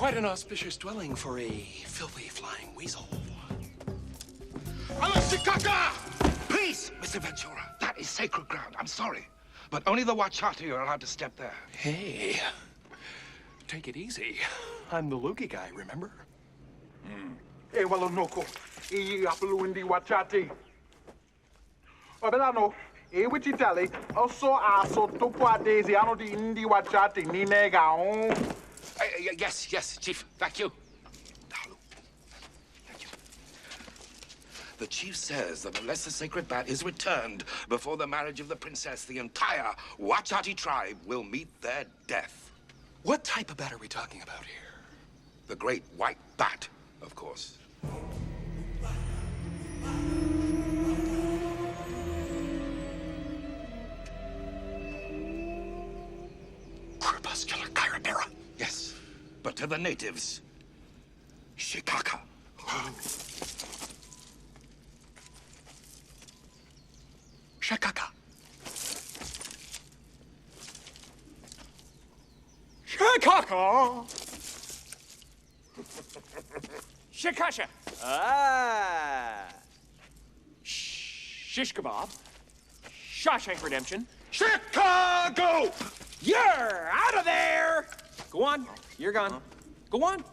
Quite an auspicious dwelling for a filthy flying weasel. SHIKAKA! Please, Mr. Ventura, that is sacred ground. I'm sorry. But only the Wachati are allowed to step there. Hey, take it easy. I'm the Loogie guy, remember? E wala noko. E apelu ndi Wachati. Obelano. E wichitali. Also aso tupwa daisy ano di ndi Wachati ni nega on. Yes, Chief. Thank you. Thank you. The chief says that unless the sacred bat is returned before the marriage of the princess, the entire Wachati tribe will meet their death. What type of bat are we talking about here? The great white bat, of course. Crepuscular Chimera. Yes, but to the natives, SHIKAKA. SHIKAKA. SHIKAKA. SHIKAKA. Ah. Shish kebab. Shawshank Redemption. Chicago! You're out of there! Go on. You're gone. Go on.